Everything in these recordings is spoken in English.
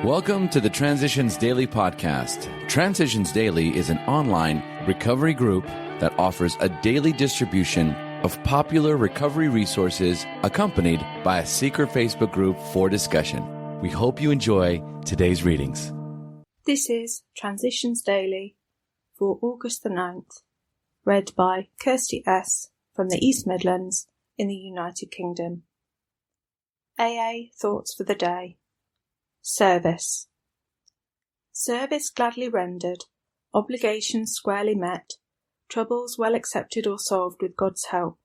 Welcome to the Transitions Daily podcast. Transitions Daily is an online recovery group that offers a daily distribution of popular recovery resources accompanied by a secret Facebook group for discussion. We hope you enjoy today's readings. This is Transitions Daily for August the 9th, read by Kirsty S. from the East Midlands in the United Kingdom. AA Thoughts for the Day. Service. Service gladly rendered, obligations squarely met, troubles well accepted or solved with God's help.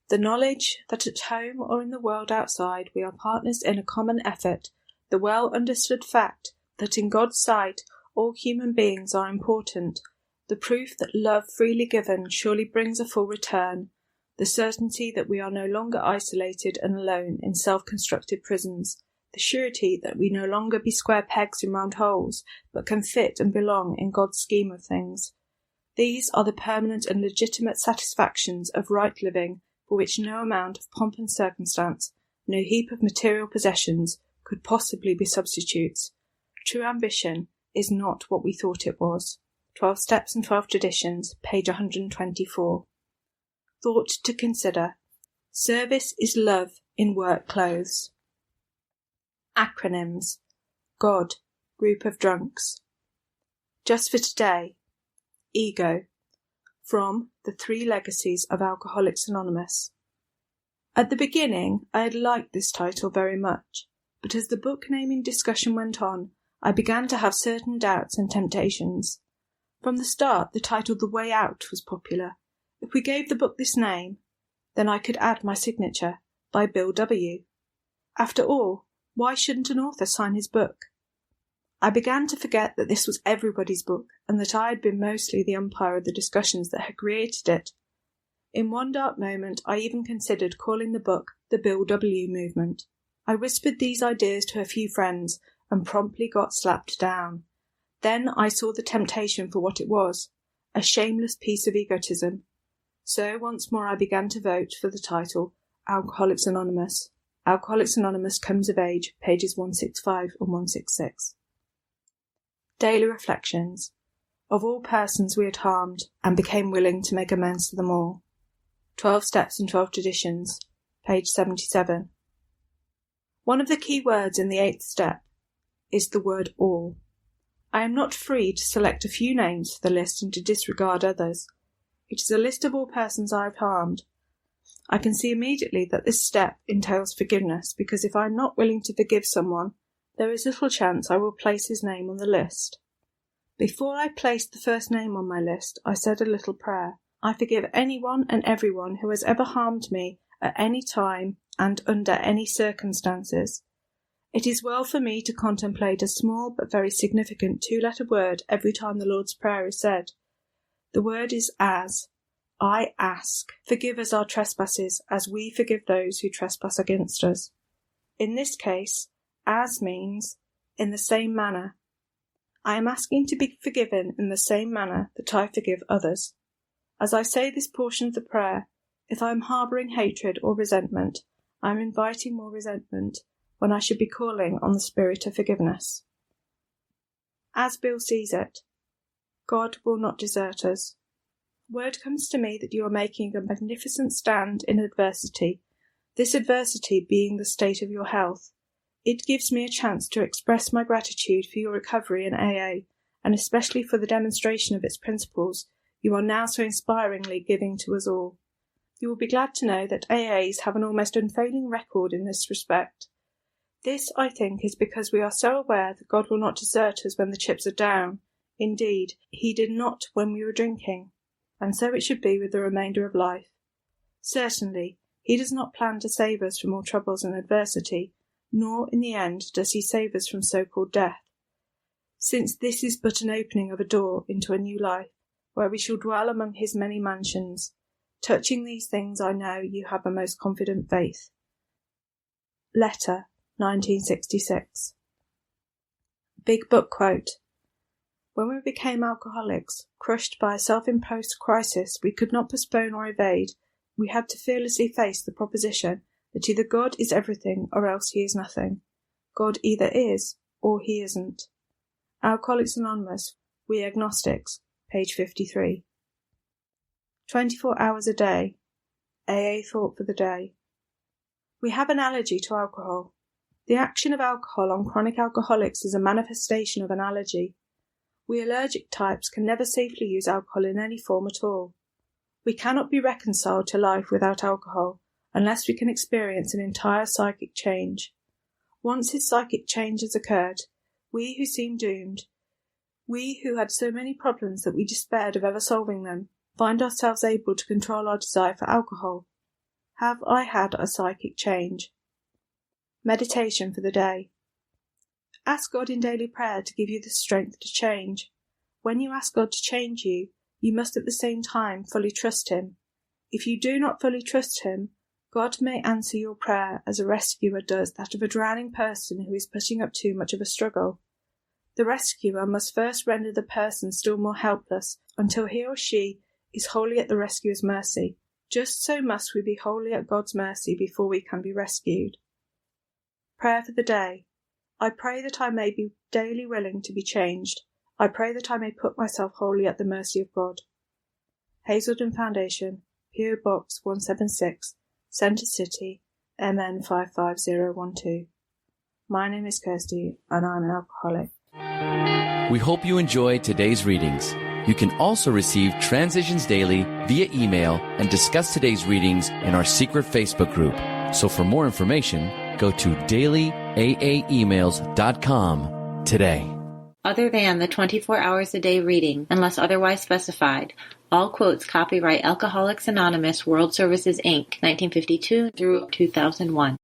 The knowledge that at home or in the world outside we are partners in a common effort, the well understood fact that in God's sight all human beings are important, the proof that love freely given surely brings a full return, the certainty that we are no longer isolated and alone in self-constructed prisons, the surety that we no longer be square pegs in round holes, but can fit and belong in God's scheme of things. These are the permanent and legitimate satisfactions of right living for which no amount of pomp and circumstance, no heap of material possessions could possibly be substitutes. True ambition is not what we thought it was. 12 Steps and 12 Traditions, page 124. Thought to consider. Service is love in work clothes. Acronyms. God, group of drunks. Just for today. Ego. From The Three Legacies of Alcoholics Anonymous. At the beginning, I had liked this title very much, but as the book naming discussion went on, I began to have certain doubts and temptations. From the start, the title The Way Out was popular. If we gave the book this name, then I could add my signature, by Bill W. After all, why shouldn't an author sign his book? I began to forget that this was everybody's book, and that I had been mostly the umpire of the discussions that had created it. In one dark moment, I even considered calling the book The Bill W. Movement. I whispered these ideas to a few friends, and promptly got slapped down. Then I saw the temptation for what it was, a shameless piece of egotism. So once more I began to vote for the title, Alcoholics Anonymous. Alcoholics Anonymous Comes of Age, pages 165 and 166. Daily Reflections. Of all persons we had harmed, and became willing to make amends to them all. 12 Steps and 12 Traditions, page 77. One of the key words in the 8th step is the word all. I am not free to select a few names for the list and to disregard others. It is a list of all persons I have harmed. I can see immediately that this step entails forgiveness, because if I am not willing to forgive someone, there is little chance I will place his name on the list. Before I placed the first name on my list, I said a little prayer. I forgive anyone and everyone who has ever harmed me at any time and under any circumstances. It is well for me to contemplate a small but very significant 2-letter word every time the Lord's Prayer is said. The word is as. I ask, forgive us our trespasses, as we forgive those who trespass against us. In this case, as means in the same manner. I am asking to be forgiven in the same manner that I forgive others. As I say this portion of the prayer, if I am harbouring hatred or resentment, I am inviting more resentment when I should be calling on the spirit of forgiveness. As Bill sees it, God will not desert us. Word comes to me that you are making a magnificent stand in adversity, this adversity being the state of your health. It gives me a chance to express my gratitude for your recovery in AA, and especially for the demonstration of its principles you are now so inspiringly giving to us all. You will be glad to know that AAs have an almost unfailing record in this respect. This, I think, is because we are so aware that God will not desert us when the chips are down. Indeed, He did not when we were drinking. And so it should be with the remainder of life. Certainly, He does not plan to save us from all troubles and adversity, nor in the end does He save us from so-called death. Since this is but an opening of a door into a new life, where we shall dwell among His many mansions, touching these things I know you have a most confident faith. Letter, 1966. Big Book Quote. When we became alcoholics, crushed by a self-imposed crisis we could not postpone or evade, we had to fearlessly face the proposition that either God is everything or else He is nothing. God either is or he isn't. Alcoholics Anonymous, We Agnostics, page 53. 24 hours a day. AA thought for the day. We have an allergy to alcohol. The action of alcohol on chronic alcoholics is a manifestation of an allergy. We allergic types can never safely use alcohol in any form at all. We cannot be reconciled to life without alcohol unless we can experience an entire psychic change. Once his psychic change has occurred, we who seem doomed, we who had so many problems that we despaired of ever solving them, find ourselves able to control our desire for alcohol. Have I had a psychic change? Meditation for the day. Ask God in daily prayer to give you the strength to change. When you ask God to change you, you must at the same time fully trust Him. If you do not fully trust Him, God may answer your prayer as a rescuer does that of a drowning person who is putting up too much of a struggle. The rescuer must first render the person still more helpless until he or she is wholly at the rescuer's mercy. Just so must we be wholly at God's mercy before we can be rescued. Prayer for the day. I pray that I may be daily willing to be changed. I pray that I may put myself wholly at the mercy of God. Hazelden Foundation, P.O. Box 176, Centre City, MN 55012. My name is Kirsty, and I'm an alcoholic. We hope you enjoyed today's readings. You can also receive Transitions Daily via email and discuss today's readings in our secret Facebook group. So for more information, go to dailyaaemails.com today. Other than the 24 hours a day reading, unless otherwise specified, all quotes copyright Alcoholics Anonymous World Services, Inc., 1952 through 2001.